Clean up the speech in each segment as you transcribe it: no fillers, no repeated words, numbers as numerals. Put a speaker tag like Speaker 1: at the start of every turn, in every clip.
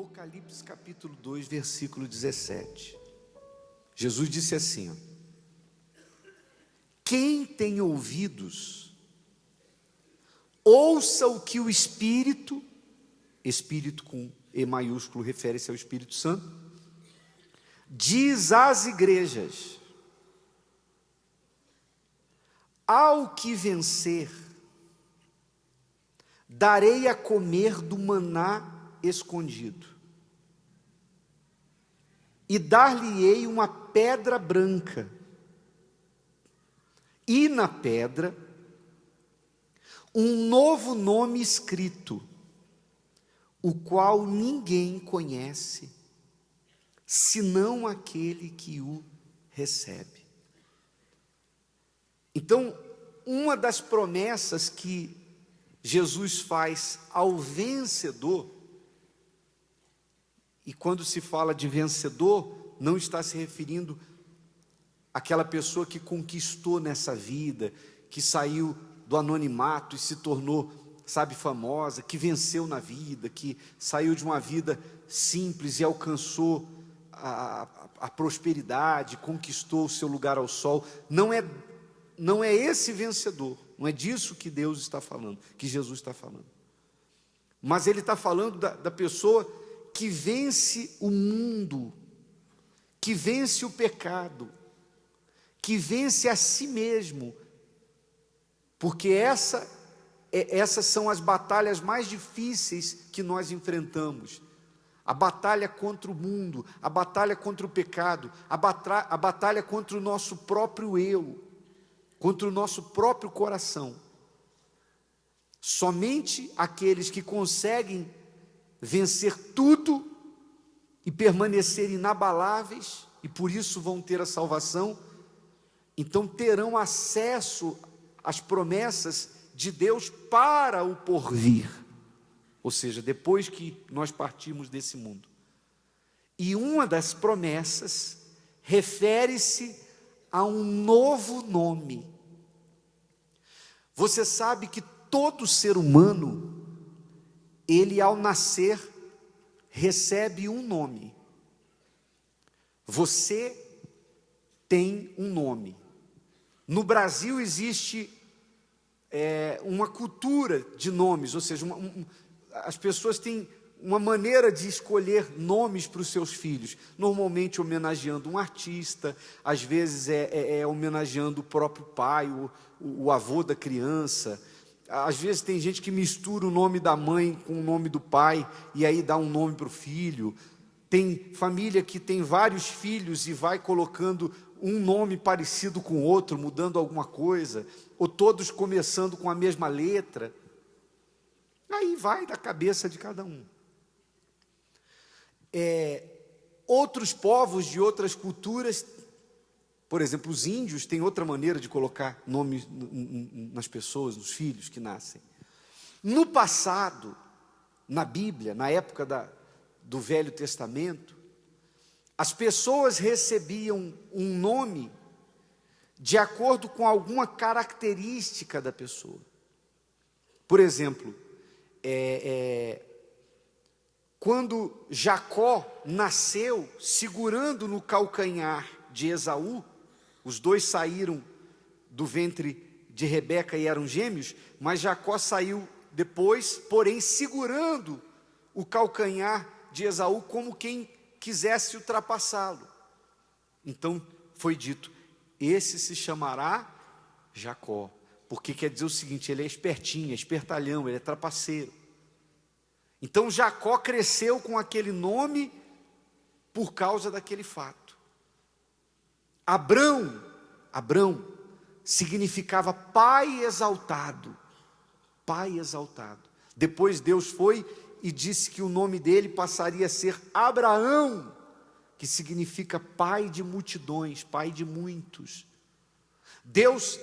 Speaker 1: Apocalipse capítulo 2, versículo 17. Jesus disse assim, ó: quem tem ouvidos, ouça o que o Espírito com E maiúsculo refere-se ao Espírito Santo, diz às igrejas. Ao que vencer, darei a comer do maná escondido, e dar-lhe-ei uma pedra branca, e na pedra um novo nome escrito, o qual ninguém conhece, senão aquele que o recebe. Então, uma das promessas que Jesus faz ao vencedor, e quando se fala de vencedor, não está se referindo àquela pessoa que conquistou nessa vida, que saiu do anonimato e se tornou, famosa, que venceu na vida, que saiu de uma vida simples e alcançou a prosperidade, conquistou o seu lugar ao sol. Não é esse vencedor, não é disso que Deus está falando, que Jesus está falando. Mas Ele está falando da pessoa que vence o mundo, que vence o pecado, que vence a si mesmo, porque essas são as batalhas mais difíceis que nós enfrentamos. A batalha contra o mundo, a batalha contra o pecado, a batalha contra o nosso próprio eu, contra o nosso próprio coração. Somente aqueles que conseguem vencer tudo e permanecer inabaláveis, e por isso vão ter a salvação, então terão acesso às promessas de Deus para o porvir, ou seja, depois que nós partirmos desse mundo. E uma das promessas refere-se a um novo nome. Você sabe que todo ser humano, ele ao nascer, recebe um nome. Você tem um nome. No Brasil existe uma cultura de nomes, ou seja, as pessoas têm uma maneira de escolher nomes para os seus filhos, normalmente homenageando um artista, às vezes homenageando o próprio pai, o avô da criança. Às vezes tem gente que mistura o nome da mãe com o nome do pai, e aí dá um nome para o filho. Tem família que tem vários filhos e vai colocando um nome parecido com o outro, mudando alguma coisa, ou todos começando com a mesma letra. Aí vai da cabeça de cada um. Outros povos de outras culturas, por exemplo, os índios têm outra maneira de colocar nomes nas pessoas, nos filhos que nascem. No passado, na Bíblia, na época do Velho Testamento, as pessoas recebiam um nome de acordo com alguma característica da pessoa. Por exemplo, quando Jacó nasceu segurando no calcanhar de Esaú, os dois saíram do ventre de Rebeca e eram gêmeos, mas Jacó saiu depois, porém segurando o calcanhar de Esaú como quem quisesse ultrapassá-lo. Então foi dito: esse se chamará Jacó, porque quer dizer o seguinte, ele é espertinho, é espertalhão, ele é trapaceiro. Então Jacó cresceu com aquele nome por causa daquele fato. Abrão significava pai exaltado, pai exaltado. Depois Deus foi e disse que o nome dele passaria a ser Abraão, que significa pai de multidões, pai de muitos. Deus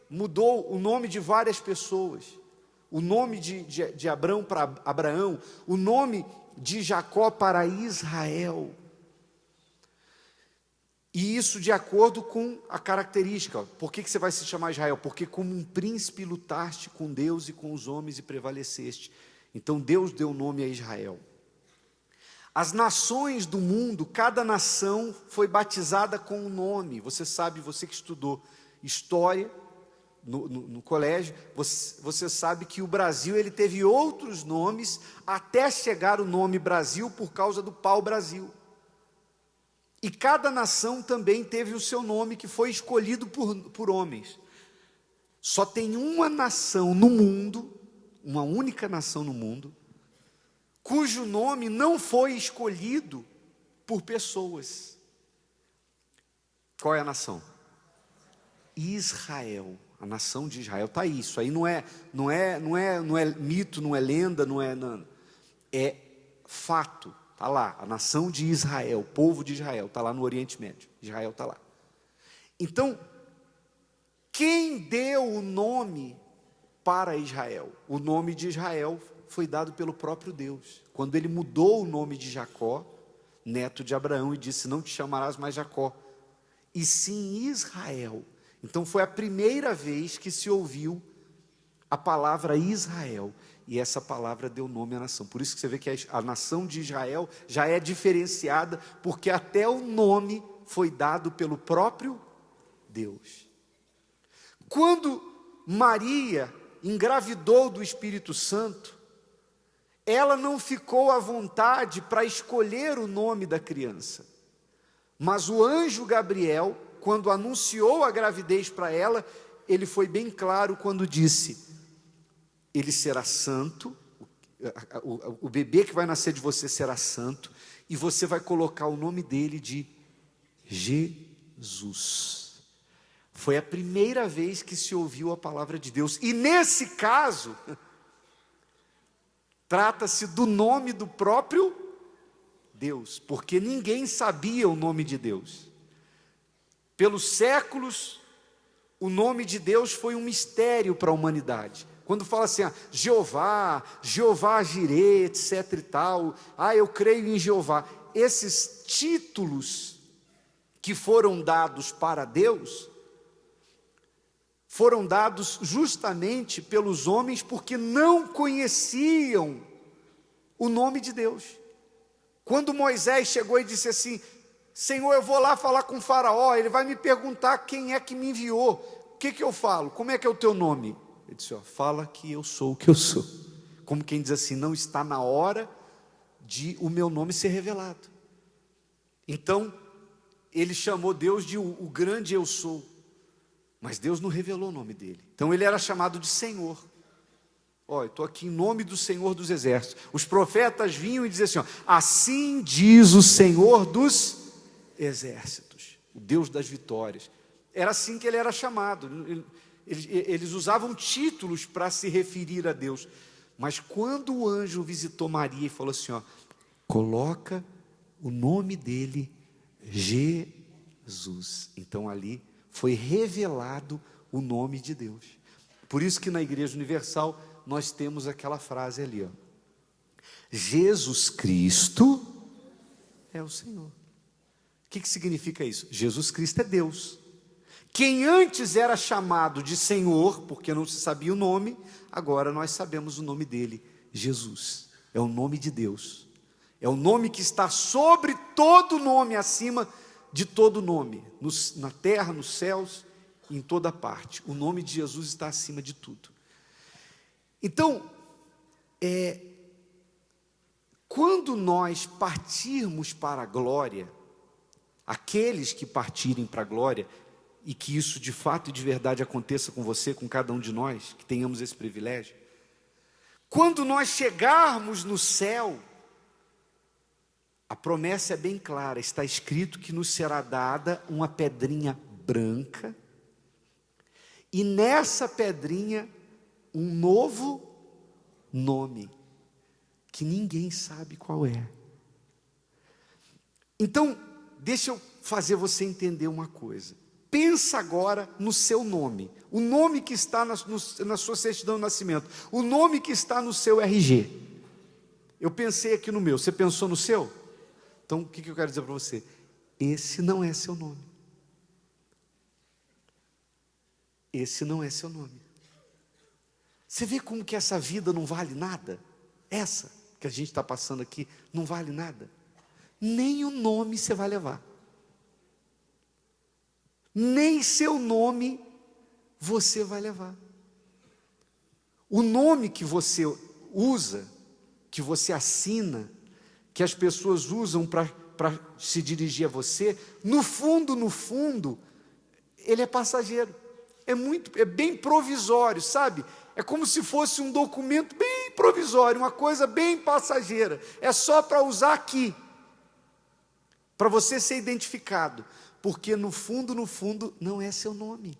Speaker 1: mudou o nome de várias pessoas. O nome de Abrão para Abraão, o nome de Jacó para Israel. E isso de acordo com a característica. Por que você vai se chamar Israel? Porque como um príncipe lutaste com Deus e com os homens e prevaleceste. Então Deus deu nome a Israel. As nações do mundo, cada nação foi batizada com um nome. Você sabe, você que estudou história no colégio, você sabe que o Brasil ele teve outros nomes até chegar o nome Brasil por causa do pau-brasil. E cada nação também teve o seu nome que foi escolhido por homens. Só tem uma nação no mundo, uma única nação no mundo, cujo nome não foi escolhido por pessoas. Qual é a nação? Israel. A nação de Israel está aí. Isso aí não é mito, não é lenda, é fato. Está lá, a nação de Israel, o povo de Israel, está lá no Oriente Médio. Israel está lá. Então, quem deu o nome para Israel? O nome de Israel foi dado pelo próprio Deus. Quando ele mudou o nome de Jacó, neto de Abraão, e disse: não te chamarás mais Jacó, e sim Israel. Então foi a primeira vez que se ouviu a palavra Israel, e essa palavra deu nome à nação. Por isso que você vê que a nação de Israel já é diferenciada, porque até o nome foi dado pelo próprio Deus. Quando Maria engravidou do Espírito Santo, ela não ficou à vontade para escolher o nome da criança, mas o anjo Gabriel, quando anunciou a gravidez para ela, ele foi bem claro quando disse: ele será santo, o bebê que vai nascer de você será santo, e você vai colocar o nome dele de Jesus. Foi a primeira vez que se ouviu a palavra de Deus, e nesse caso, trata-se do nome do próprio Deus, porque ninguém sabia o nome de Deus. Pelos séculos, o nome de Deus foi um mistério para a humanidade. Quando fala assim, Jeová Jireh, etc e tal, eu creio em Jeová. Esses títulos que foram dados para Deus, foram dados justamente pelos homens, porque não conheciam o nome de Deus. Quando Moisés chegou e disse assim: Senhor, eu vou lá falar com o faraó, ele vai me perguntar quem é que me enviou, o que eu falo? Como é que é o teu nome? Ele disse: fala que eu sou o que eu sou. Como quem diz assim, não está na hora de o meu nome ser revelado. Então, ele chamou Deus de o grande eu sou, mas Deus não revelou o nome dele. Então ele era chamado de Senhor. Eu estou aqui em nome do Senhor dos Exércitos. Os profetas vinham e diziam assim: assim diz o Senhor dos Exércitos, o Deus das vitórias. Era assim que ele era chamado. Eles usavam títulos para se referir a Deus. Mas quando o anjo visitou Maria e falou assim: coloca o nome dele Jesus, então ali foi revelado o nome de Deus. Por isso que na Igreja Universal nós temos aquela frase ali, Jesus Cristo é o Senhor. O que significa isso? Jesus Cristo é Deus. Quem antes era chamado de Senhor, porque não se sabia o nome, agora nós sabemos o nome dele, Jesus. É o nome de Deus. É o nome que está sobre todo nome, acima de todo nome, na terra, nos céus, em toda parte. O nome de Jesus está acima de tudo. Então, quando nós partirmos para a glória, aqueles que partirem para a glória, e que isso de fato e de verdade aconteça com você, com cada um de nós, que tenhamos esse privilégio, quando nós chegarmos no céu, a promessa é bem clara, está escrito que nos será dada uma pedrinha branca, e nessa pedrinha um novo nome, que ninguém sabe qual é. Então, deixa eu fazer você entender uma coisa. Pensa agora no seu nome, o nome que está na sua certidão de nascimento, o nome que está no seu RG. Eu pensei aqui no meu, você pensou no seu? Então, o que eu quero dizer para você? Esse não é seu nome. Esse não é seu nome. Você vê como que essa vida não vale nada? Essa que a gente está passando aqui não vale nada. nem o nome você vai levar. Nem seu nome você vai levar. O nome que você usa, que você assina, que as pessoas usam para se dirigir a você, no fundo, ele é passageiro. É bem provisório, sabe? É como se fosse um documento bem provisório, uma coisa bem passageira. É só para usar aqui, para você ser identificado. Porque no fundo, não é seu nome.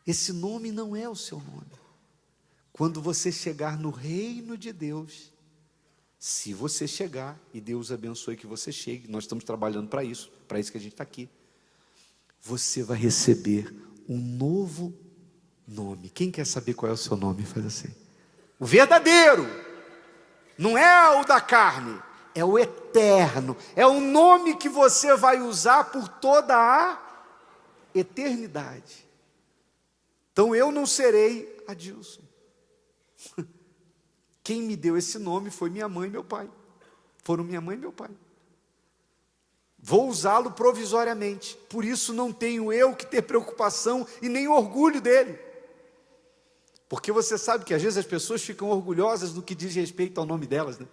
Speaker 1: Esse nome não é o seu nome. Quando você chegar no reino de Deus, se você chegar, e Deus abençoe que você chegue, nós estamos trabalhando para isso que a gente está aqui, você vai receber um novo nome. Quem quer saber qual é o seu nome? Faz assim. O verdadeiro, não é o da carne, é o eterno, é o nome que você vai usar por toda a eternidade. Então eu não serei Adilson. Quem me deu esse nome foi minha mãe e meu pai. Foram minha mãe e meu pai. Vou usá-lo provisoriamente. Por isso não tenho eu que ter preocupação e nem orgulho dele. Porque você sabe que às vezes as pessoas ficam orgulhosas no que diz respeito ao nome delas, né?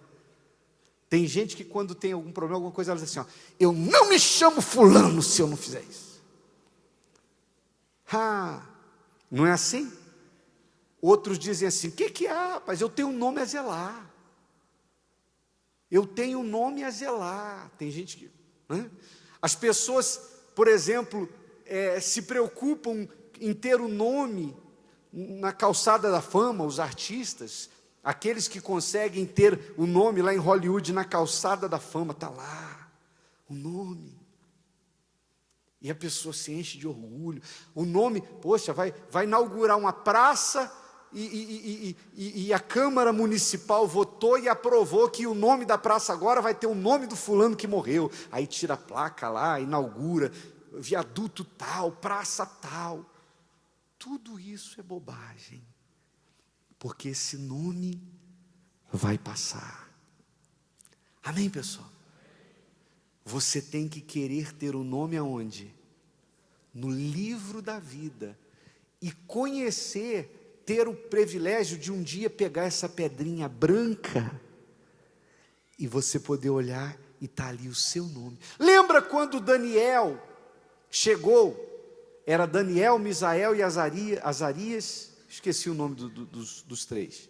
Speaker 1: Tem gente que quando tem algum problema, alguma coisa, ela diz assim, ó, eu não me chamo fulano se eu não fizer isso. Não é assim? Outros dizem assim, o que é, rapaz? Eu tenho um nome a zelar. Eu tenho um nome a zelar. Tem gente que... As pessoas, por exemplo, se preocupam em ter o nome na calçada da fama, os artistas, aqueles que conseguem ter o nome lá em Hollywood, na calçada da fama, está lá, o nome. E a pessoa se enche de orgulho. O nome, poxa, vai inaugurar uma praça e a Câmara Municipal votou e aprovou que o nome da praça agora vai ter o nome do fulano que morreu. Aí tira a placa lá, inaugura, viaduto tal, praça tal. Tudo isso é bobagem. Porque esse nome vai passar. Amém, pessoal? Você tem que querer ter o nome aonde? No livro da vida. E conhecer, ter o privilégio de um dia pegar essa pedrinha branca e você poder olhar e está ali o seu nome. Lembra quando Daniel chegou? Era Daniel, Misael e Azarias, esqueci o nome dos três.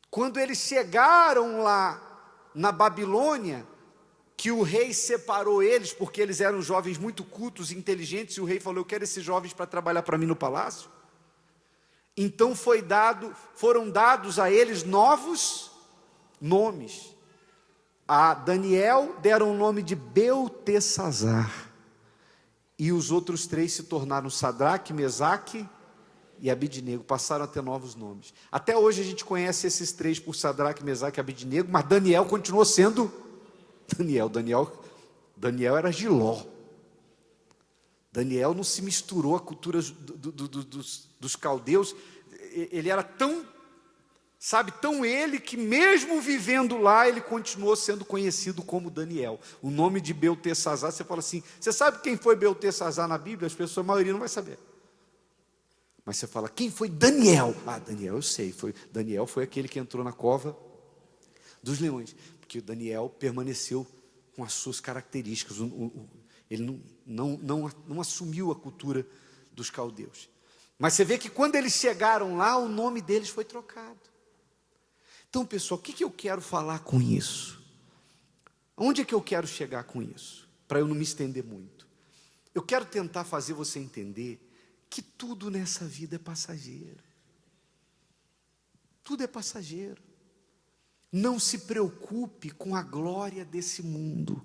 Speaker 1: Quando eles chegaram lá na Babilônia, que o rei separou eles, porque eles eram jovens muito cultos e inteligentes, e o rei falou, eu quero esses jovens para trabalhar para mim no palácio. Então foram dados a eles novos nomes. A Daniel deram o nome de Beltesazar. E os outros três se tornaram Sadraque, Mesaque e Abidnego, passaram a ter novos nomes. Até hoje a gente conhece esses três por Sadraque, Mesaque e Abidnego, mas Daniel continuou sendo Daniel era Giló. Daniel não se misturou à cultura dos caldeus. Ele era tão ele que mesmo vivendo lá, ele continuou sendo conhecido como Daniel. O nome de Beltesazar, você fala assim, você sabe quem foi Beltesazar na Bíblia? As pessoas, a maioria não vai saber. Mas você fala, quem foi Daniel? Daniel eu sei, Daniel foi aquele que entrou na cova dos leões. Porque Daniel permaneceu com as suas características. Ele não assumiu a cultura dos caldeus. Mas você vê que quando eles chegaram lá, o nome deles foi trocado. Então, pessoal, o que eu quero falar com isso? Onde é que eu quero chegar com isso? Para eu não me estender muito. Eu quero tentar fazer você entender que tudo nessa vida é passageiro. Tudo é passageiro. Não se preocupe com a glória desse mundo.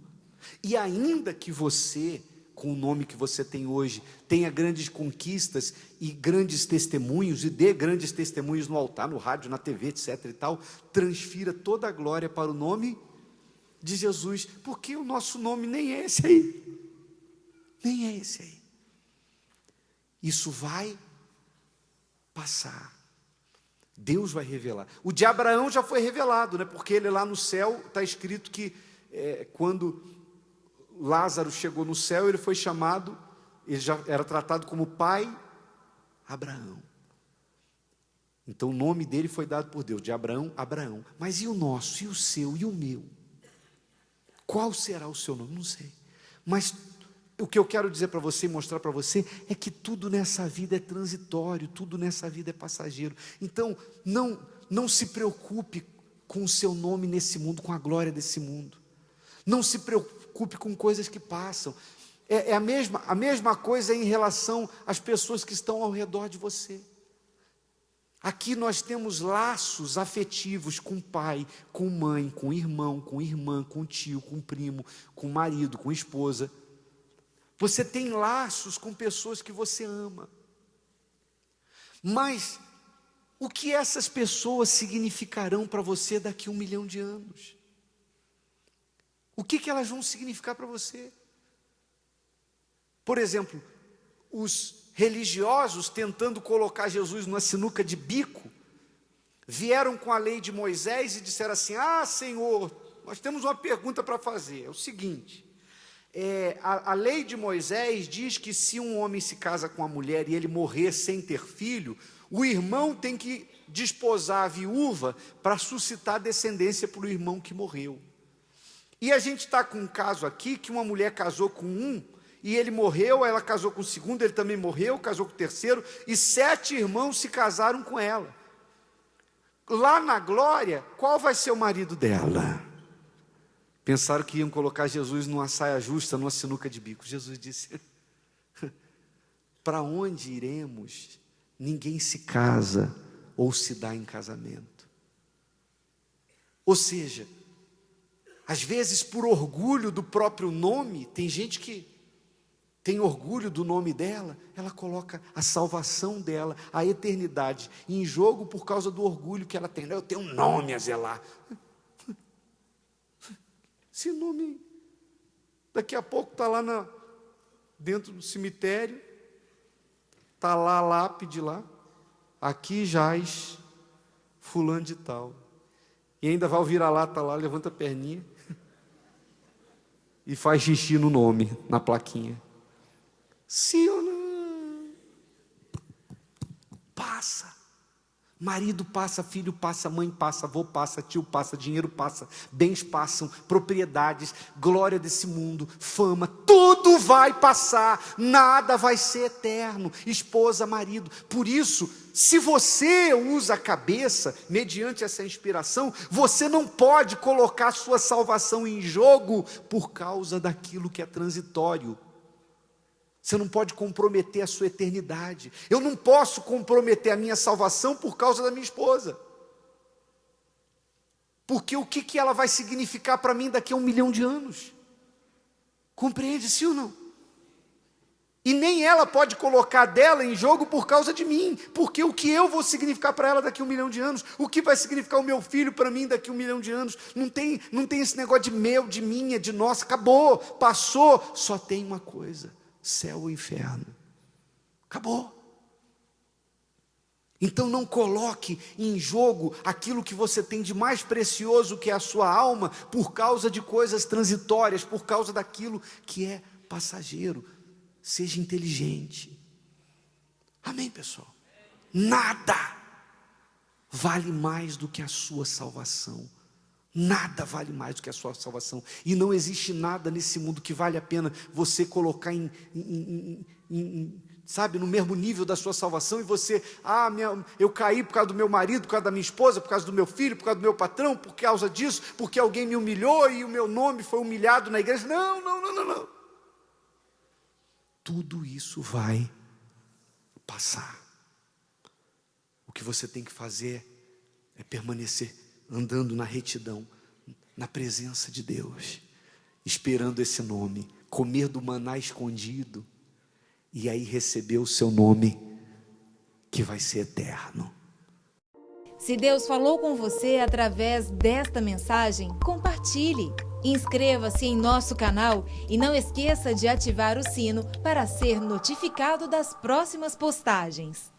Speaker 1: E ainda que você, com o nome que você tem hoje, tenha grandes conquistas e grandes testemunhos, e dê grandes testemunhos no altar, no rádio, na TV, etc. e tal, transfira toda a glória para o nome de Jesus, porque o nosso nome nem é esse aí. Nem é esse aí. Isso vai passar. Deus vai revelar. O de Abraão já foi revelado, né? Porque ele lá no céu está escrito que quando Lázaro chegou no céu, ele foi chamado, ele já era tratado como pai Abraão. Então o nome dele foi dado por Deus, de Abraão, Abraão. Mas e o nosso, e o seu, e o meu? Qual será o seu nome? Não sei. Mas o que eu quero dizer para você, mostrar para você, é que tudo nessa vida é transitório, tudo nessa vida é passageiro. Então, não se preocupe com o seu nome nesse mundo, com a glória desse mundo. Não se preocupe com coisas que passam. É a mesma coisa em relação às pessoas que estão ao redor de você. Aqui nós temos laços afetivos com pai, com mãe, com irmão, com irmã, com tio, com primo, com marido, com esposa. Você tem laços com pessoas que você ama. Mas o que essas pessoas significarão para você daqui a 1 milhão de anos? O que elas vão significar para você? Por exemplo, os religiosos tentando colocar Jesus numa sinuca de bico, vieram com a lei de Moisés e disseram assim: ah, Senhor, nós temos uma pergunta para fazer, é o seguinte, a lei de Moisés diz que se um homem se casa com uma mulher e ele morrer sem ter filho, o irmão tem que desposar a viúva para suscitar descendência para o irmão que morreu. E a gente está com um caso aqui, que uma mulher casou com um, e ele morreu, ela casou com o segundo, ele também morreu, casou com o terceiro, e 7 irmãos se casaram com ela. Lá na glória, qual vai ser o marido dela? Pensaram que iam colocar Jesus numa saia justa, numa sinuca de bico. Jesus disse: para onde iremos? Ninguém se casa ou se dá em casamento. Ou seja, às vezes por orgulho do próprio nome, tem gente que tem orgulho do nome dela, ela coloca a salvação dela, a eternidade, em jogo por causa do orgulho que ela tem. Eu tenho um nome a zelar. Esse nome, daqui a pouco está lá dentro do cemitério, está lá a lápide lá, aqui jaz fulano de tal. E ainda vai ouvir a lata lá, levanta a perninha e faz xixi no nome, na plaquinha. Sim ou não? Passa. Marido passa, filho passa, mãe passa, avô passa, tio passa, dinheiro passa, bens passam, propriedades, glória desse mundo, fama, tudo vai passar, nada vai ser eterno, esposa, marido. Por isso, se você usa a cabeça, mediante essa inspiração, você não pode colocar sua salvação em jogo por causa daquilo que é transitório. Você não pode comprometer a sua eternidade. Eu não posso comprometer a minha salvação por causa da minha esposa. Porque o que ela vai significar para mim daqui a 1 milhão de anos? Compreende, sim ou não? E nem ela pode colocar dela em jogo por causa de mim. Porque o que eu vou significar para ela daqui a 1 milhão de anos? O que vai significar o meu filho para mim daqui a 1 milhão de anos? Não tem esse negócio de meu, de minha, de nossa. Acabou, passou. Só tem uma coisa: céu ou inferno. Acabou. Então não coloque em jogo aquilo que você tem de mais precioso, que é a sua alma, por causa de coisas transitórias, por causa daquilo que é passageiro. Seja inteligente. Amém, pessoal? Nada vale mais do que a sua salvação. Nada vale mais do que a sua salvação. E não existe nada nesse mundo que vale a pena você colocar sabe, no mesmo nível da sua salvação, e você, eu caí por causa do meu marido, por causa da minha esposa, por causa do meu filho, por causa do meu patrão, por causa disso, porque alguém me humilhou e o meu nome foi humilhado na igreja. Não. Tudo isso vai passar. O que você tem que fazer é permanecer andando na retidão, na presença de Deus, esperando esse nome, comer do maná escondido, e aí receber o seu nome, que vai ser eterno.
Speaker 2: Se Deus falou com você através desta mensagem, compartilhe. Inscreva-se em nosso canal e não esqueça de ativar o sino para ser notificado das próximas postagens.